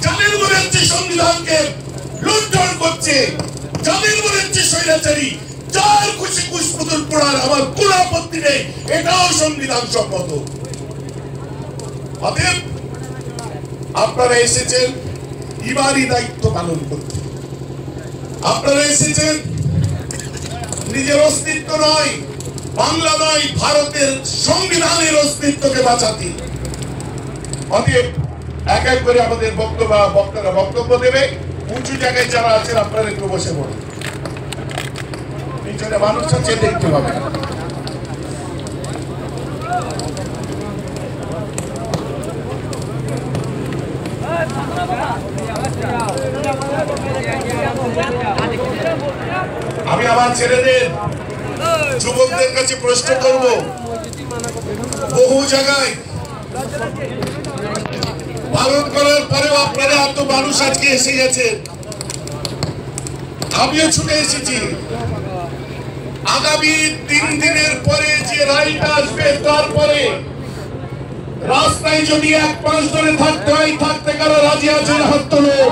যাদের মনে হচ্ছে সংবিধানকে লুণ্ঠন করছে, যাদের মনে হচ্ছে স্বৈরাচারী, যার খুশি কুশপুতুল পোড়ার আমার কোন আপত্তি নেই, এটাও সংবিধান সম্মত। অতএব আপনারা এসেছেন ইমানি দায়িত্ব পালন করতে, আপনারা এসেছেন নিজের অস্তিত্ব নয়, বাংলা নয়, ভারতের সংবিধানের অস্তিত্বকে বাঁচাতে। অতএব এক এক করে আমাদের বক্তারা বক্তব্য দেবে। উঁচু জায়গায় যারা আছেন আপনারা একটু বসে পড়ুন, পিছনে মানুষ আছে দেখতে পাবে। আমি আমার ছেলেদের যুবকদের কাছে প্রশ্ন করব, বহু জায়গায় পালন করার পরেও আপনারা এত মানুষ আজকে এসে গেছেন, আমিও ছুটে এসেছি। আগামী 3 দিনের পরে যে রায়টা আসবে, তারপরে রাস্তায় যদি 1-5 ধরে থাকতে হয়, থাকতে কারা রাজি আছেন? হাত তুলুন।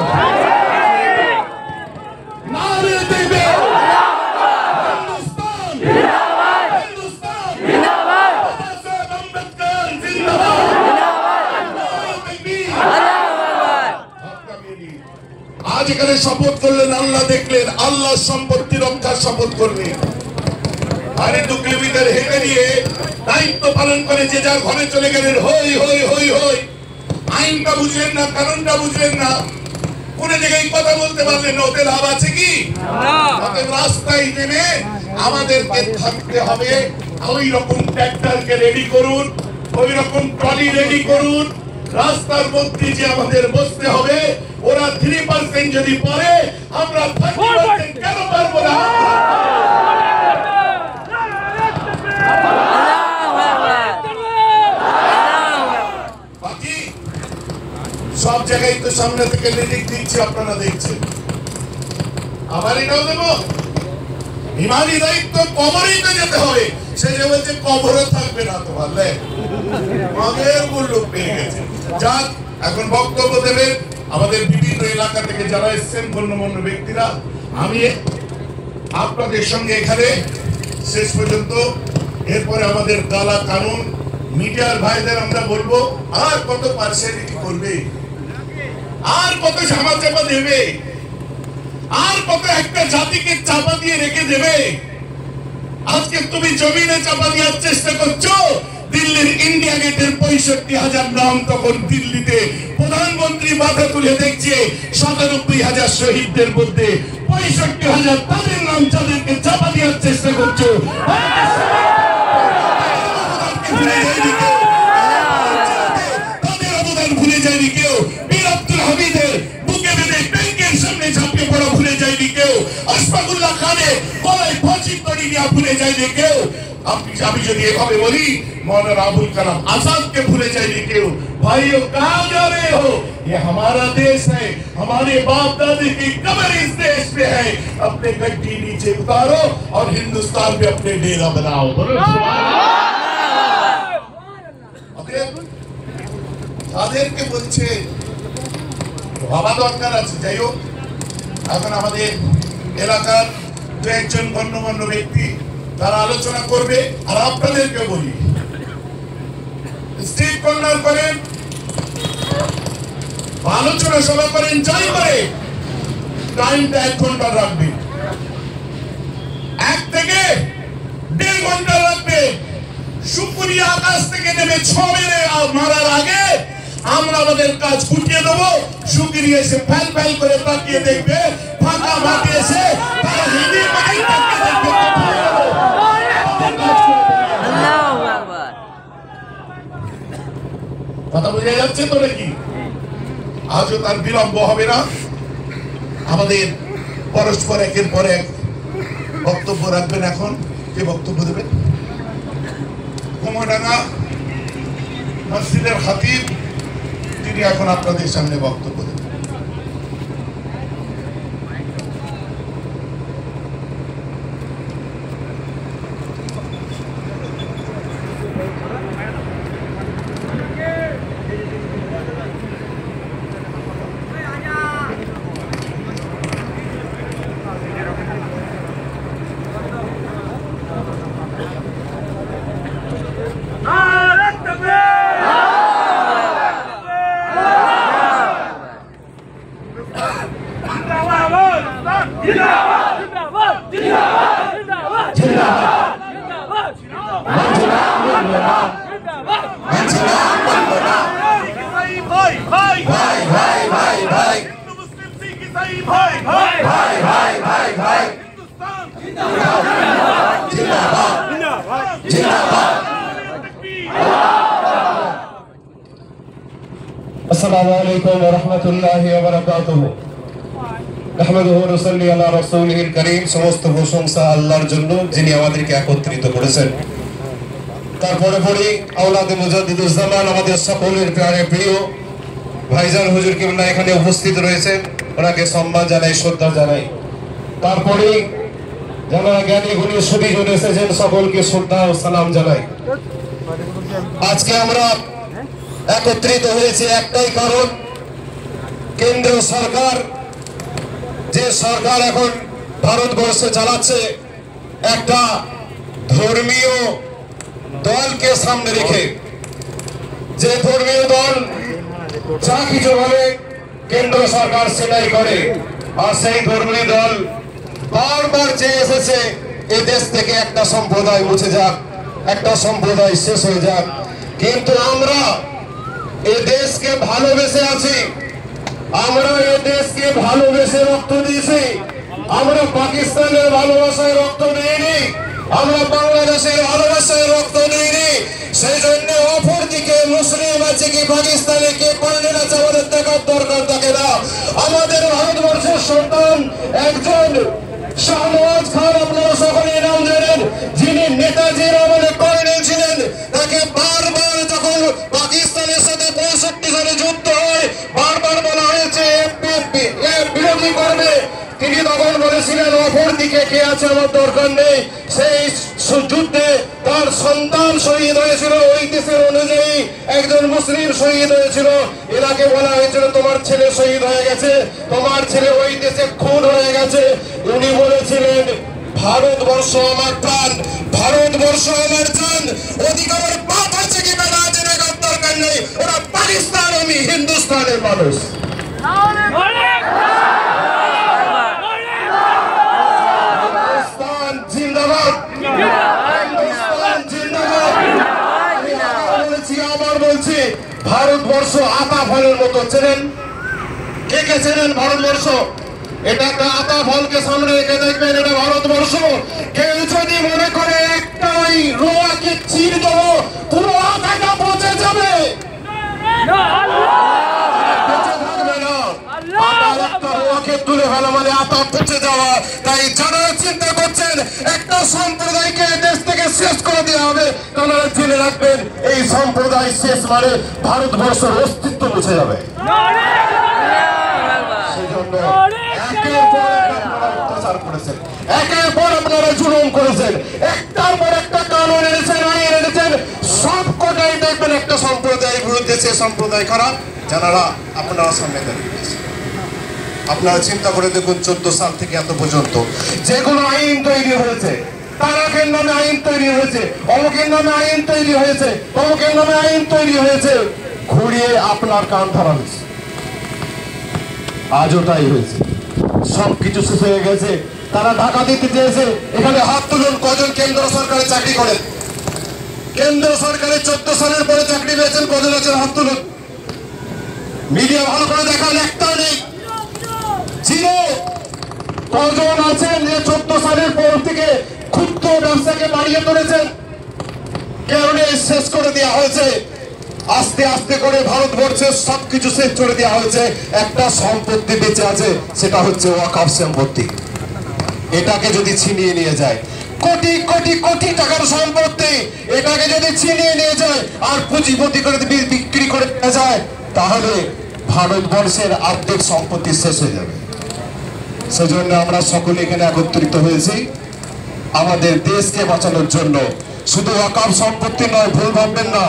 নারে দেবে হিন্দুস্তান জিন্দাবাদ, হিন্দুস্তান জিন্দাবাদ, বাবা সাহেব আম্বেদকর জিন্দাবাদ, আজ এখানে শপথ করলেন, আল্লাহ দেখলেন, আল্লাহ সম্পত্তি রক্ষার শপথ করলেন। আরে 2 কিলোমিটার হেঁটে নিয়ে দায়িত্ব পালন করে যে যার ঘরে চলে গেলেন। হই হই হই হই, আইনটা বুঝলেন না, কানুনটা বুঝলেন না, কোন জায়গায় কথা বলতে পারলেন না, ওতে লাভ আছে কি? রাস্তায় নেমে আমাদেরকে থাকতে হবে। ওই রকম ট্র্যাক্টরকে রেডি করুন, ওই রকম ট্রলি রেডি করুন, রাস্তার মধ্যে যে আমাদের বসতে হবে। ওরা 3% যদি পড়ে, আমরা 30% কেন পারবো না? বাকি সব জায়গায় তো সামনে থেকে লিডিং দিচ্ছি, আপনারা দেখছেন। আবার এটাও দেবো, ইমানি দায়িত্ব কবরেই তো যেতে হবে। সে যে বলছে কবরও থাকবে না, তো পারলে আগের মূল্য পেয়ে গেছে। যাক, এখন বক্তব্য দেবেন আমাদের বিভিন্ন এলাকা থেকে যারা এসেছেন গণ্যমান্য ব্যক্তিরা। আমি আপনাদের সঙ্গে এখানে শেষ পর্যন্ত, এরপরে আমাদের কালা কানুন মিডিয়ার ভাইদের আমরা বলবো, আর কত পার্সিয়ালিটি করবে, আর কত ঝামা চাপা দেবে, আর কত একটা জাতিকে চাপা দিয়ে রেখে দেবে। আজকে তুমি জমিনে চাপা দেওয়ার চেষ্টা করছো। দিল্লির ইন্ডিয়া গেটের 65,000 নাম তখন দিল্লিতে প্রধানমন্ত্রী মাথা তুলে দেখছে 97,000 শহীদদের মধ্যে 65,000 তাদের নাম যাদেরকে চাপা দেওয়ার চেষ্টা করছো। তাদের অবদান ভুলে যায়নি কেউ। বীর আব্দুল হামিদের বুকে বেঁধে ট্যাঙ্কের সামনে ঝাঁপিয়ে পড়া ভুলে যায়নি কেউ। আশফাকুল্লাহ খানের গলায় ফাঁসির দড়ি নেওয়া ভুলে যায়নি কেউ। আমি যদি এভাবে বলি, मौलाना अबुल कलाम आजाद के भूले जाएंगे क्यों? भाइयों, कहाँ जा रहे हो? ये हमारा देश है, हमारे बाप दादी की कब्र इस देश में है। अपने गड्डी नीचे उतारो और हिंदुस्तान में अपने डेरा बनाओ। बोलो তাদেরকে বলছে ভাবা দরকার আছে। যাই হোক, এখন আমাদের এলাকার 2-1 গণ্যমান্য ব্যক্তি তারা আলোচনা করবে। আর আপনাদেরকে বলি, স্ট্রিট কর্নার করেন, আলোচনা সভা করেন, যাই করে টাইমটা 1 ঘন্টা রাখবে, 1 থেকে 1.5 ঘন্টা রাখবে। শুকরিয়া আকাশ থেকে নেমে 6 মেরে মারার আগে আমরা আমাদের কাজ গুটিয়ে দেবো। শুকরিয়া এসে ফ্যাল ফ্যাল করে তাকিয়ে দেখবে, ফাঁকা মাঠে এসে তারা হিন্দি তাকিয়ে দেখবে। কথা বোঝা যাচ্ছে তো নাকি? আজও তার বিলম্ব হবে না। আমাদের পরস্পর একের পর এক বক্তব্য রাখবেন। এখন কে বক্তব্য দেবেন? কুমারডাঙ্গা মসজিদের খতিব, তিনি এখন আপনাদের সামনে বক্তব্য দেবেন। আসসালামু আলাইকুম ওয়া রাহমাতুল্লাহি ওয়া বারাকাতুহু। আহমাদুহু ওয়া নুসাল্লি আলা রাসূলিহিল কারীম। সমস্ত প্রশংসা আল্লাহর জন্য যিনি আমাদেরকে একত্রিত করেছেন। তারপরে পরে আওলাদে মুজাদ্দিদুজ জামান আমাদের সকলের প্রিয় ভাইজান হুজুর কিবলা এখানে উপস্থিত রয়েছেন, ওনাকে সম্মান জানাই, শ্রদ্ধা জানাই। তারপরে যারা জ্ঞানী গুণী সুদীজন এসেছেন সকলকে শ্রদ্ধা ও সালাম জানাই। আজকে আমরা একত্রিত হয়েছে একটাই কারণ, কেন্দ্র সরকার যে সরকার এখন ভারতবর্ষে চালাচ্ছে একটা ধর্মীয় দলকে সামনে রেখে, যে ধর্মীয় দল যা কিছু বলে কেন্দ্র সরকার সেটাই করে। আর সেই ধর্মীয় দল বারবার চেয়ে এসেছে এই দেশ থেকে একটা সম্প্রদায় মুছে যাক, একটা সম্প্রদায় শেষ হয়ে যাক। কিন্তু আমরা এই দেশকে ভালোবেসে আছি, আমরা এই দেশকে ভালোবেসে রক্ত দিয়েছি। আমরা পাকিস্তানের ভালোবাসায় রক্ত দিইনি, আমরা বাংলাদেশের ভালোবাসায় রক্ত দিইনি। সেই জন্য অপরদিকে মুসলিম আছে কি পাকিস্তানে কে পাল্টে আছে আমাদের দেখার দরকার থাকে না। আমাদের ভারতবর্ষের সন্তান একজন শাহনওয়াজ খান, আপনারা সকলেই নাম জানেন, যিনি নেতাজির আমলে কর্নেল ছিলেন। তাকে বারবার যখন পাকিস্তানের সাথে 65 সালে যুদ্ধ হয় বারবার বলা হয়েছে বিরোধী করবে, তিনি তখন বলেছিলেন অপর দিকে কে আছে আমার দরকার নেই। সেই যুদ্ধে তার সন্তান শহীদ হয়েছিল, ওই দেশের অনুযায়ী একজন মুসলিম শহীদ হয়েছিল। এনাকে বলা হয়েছিল তোমার ছেলে শহীদ হয়ে গেছে, তোমার ছেলে ওই দেশে খুন হয়ে গেছে। উনি বলেছিলেন ভারতবর্ষ আমার প্রাণ, ভারতবর্ষ আমার জান, ওদিকে আমার বাপ আছে কি বেটা আছে দেখার দরকার নেই। ওরা পাকিস্তান, আমি হিন্দুস্তানের মানুষ। জিন্দাবাদ, জিন্দাবাদ। আবার বলছি, ভারতবর্ষ আতা ফলের মতো, চেনেন? কে কে চেনেন ভারতবর্ষ? এটা একটা আতা ফলকে সামনে রেখে দেখবেন এটা ভারতবর্ষ। কেউ যদি মনে করে একটাই রোয়াকে চির দেবো, পুরো আতাটা পচে যাবে, বেঁচে থাকবে না। একটা রোয়াকে তুলে ফেলা মানে আতা পচে যাওয়া। তাই যারা চিন্তা করছেন একটা সম্প্রদায়কে দেশ থেকে শেষ করে দেওয়া হবে, তারা জেনে রাখবেন এই সম্প্রদায় শেষ মানে ভারতবর্ষের অস্তিত্ব মুছে যাবে। সেজন্য একের পর এক আপনারা অত্যাচার করেছেন, একের পর আপনারা জুলুম করেছেন, একটার পর একটা কানুন এনেছেন, আইন এনেছেন, সব কটাই দেখবেন একটা সম্প্রদায়ের বিরুদ্ধে। সে সম্প্রদায় খারাপ যারা আপনারা সামনে দাঁড়িয়েছেন। আপনারা চিন্তা করে দেখুন 14 সাল থেকে এত পর্যন্ত যেগুলো আইন তৈরি হয়েছে, তারাকের নামে আইন তৈরি হয়েছে, অমুকের নামে আইন তৈরি হয়েছে, অমুকের নামে আইন তৈরি হয়েছে, ঘুরিয়ে আপনার কান ধরা হয়েছে। আজও তাই হয়েছে, সবকিছু শেষ হয়ে গেছে। তারা ঢাকা দিতে চেয়েছে, এখানে হাত তুলুন কজন কেন্দ্র সরকারে চাকরি করেন, কেন্দ্র সরকারে 14 সালের পরে চাকরি পেয়েছেন কজন আছেন, হাত তুলুন। মিডিয়া ভালো করে দেখান, একটাও নেই। জিরো। কজন আছেন যে 14 সালের পর থেকে ক্ষুদ্র ব্যবসাকে বাড়িয়ে তুলেছেন? কেউ নেই, শেষ করে দেওয়া হয়েছে। আস্তে আস্তে করে ভারতবর্ষের সবকিছু শেষ করে দেওয়া হয়েছে। একটা সম্পত্তি বেঁচে আছে, সেটা হচ্ছে ওয়াকফ সম্পত্তি। এটাকে যদি ছিনিয়ে নিয়ে যায়, কোটি কোটি কোটি টাকার সম্পত্তি, এটাকে যদি ছিনিয়ে নিয়ে যায় আর পুঁজিপতি করে বিক্রি করে দেওয়া যায়, তাহলে ভারতবর্ষের আর্থিক সম্পত্তি শেষ হয়ে যাবে। সেজন্য আমরা সকলে এখানে একত্রিত হয়েছি আমাদের দেশকে বাঁচানোর জন্য। শুধু ওয়াকফ সম্পত্তি নয়, ভুল ভাববেন না,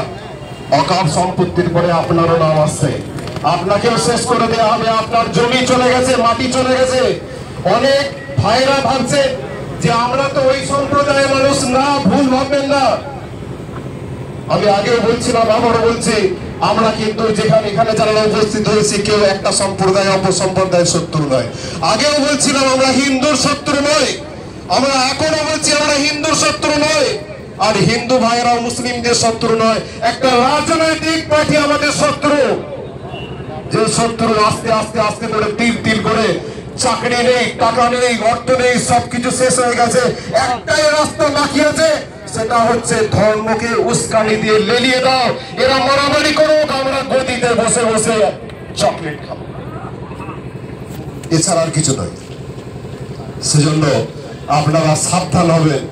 ওয়াকফ সম্পত্তির পরে আপনারও নাম আসছে, আপনাকেও শেষ করে দেওয়া হবে। আপনার জমি চলে গেছে, মাটি চলে গেছে। অনেক ভাইরা ভাবছে যে আমরা তো ওই সম্প্রদায়ের মানুষ না, ভুল ভাববেন না। আমি আগেও বলছিলাম, আবারও বলছি, আমরা কিন্তু যেখানে এখানে যারা উপস্থিত হয়েছি কেউ একটা সম্প্রদায় অপর সম্প্রদায়ের শত্রু নয়। আগেও বলছিলাম আমরা হিন্দুর শত্রু নয়, আমরা এখনো বলছি আমরা হিন্দুর শত্রু নয়, আর হিন্দু ভাইয়েরাও মুসলিমদের শত্রু নয়। একটা রাজনৈতিক পার্টি আমাদের শত্রু, যে শত্রু আস্তে আস্তে আস্তে করে তিল তিল করে চাকরি নেই, টাকা নেই, অর্থ নেই, সবকিছু শেষ হয়ে গেছে। একটাই রাস্তা বাকি আছে, সেটা হচ্ছে ধর্মকে উস্কানি দিয়ে লেলিয়ে দাও। এরা মারামারি করুক, আমরা গদিতে বসে বসে চকলেট খাবো, এছাড়া আর কিছু নয়। সেজন্য আপনারা সাবধান হবেন,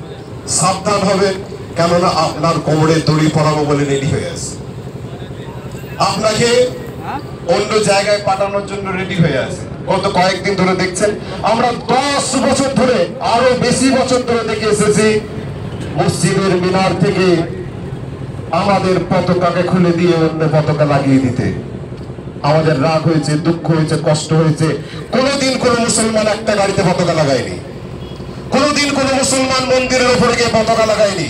সাবধান হবেন, কেননা আপনার কোমরে দড়ি পরাবো বলে রেডি হয়ে আছে, আপনাকে অন্য জায়গায় পাঠানোর জন্য রেডি হয়ে আছে। গত কয়েকদিন ধরে দেখছেন, আমরা 10 বছর ধরে, আরো বেশি বছর ধরে দেখে এসেছি, মসজিদের মিনার থেকে আমাদের পতাকাকে খুলে দিয়ে অন্য পতাকা লাগিয়ে দিতে। আমাদের রাগ হয়েছে, দুঃখ হয়েছে, কষ্ট হয়েছে। কোনোদিন কোনো মুসলমান একটা গাড়িতে পতাকা লাগায়নি, কোনোদিন কোনো মুসলমান মন্দিরের উপরে গিয়ে পতাকা লাগায়নি,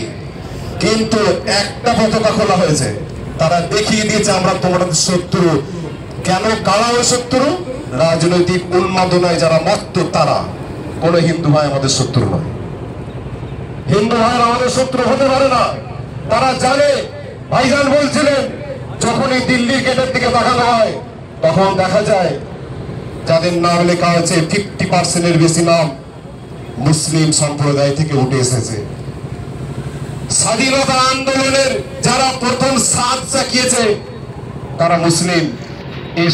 কিন্তু একটা পতাকা খোলা হয়েছে, তারা দেখিয়ে দিয়েছে আমরা তোমাদের শত্রু। কেন? কারা ওই শত্রু? রাজনৈতিক উন্মাদনায় যারা মত্ত তারা। কোন হিন্দু ভাই আমাদের শত্রু নয়, হিন্দু ভাই আমাদের শত্রু হতে পারে না। তারা জানে, ভাইজান বলছিলেন যখনই দিল্লির গেটের দিকে তাকানো হয় তখন দেখা যায় যাদের নাম লেখা আছে 50% বেশি নাম মুসলিম সম্প্রদায় থেকে উঠে এসেছে। স্বাধীনতা আন্দোলনের যারা প্রথম সাথ চাকিয়েছে তারা মুসলিম। এই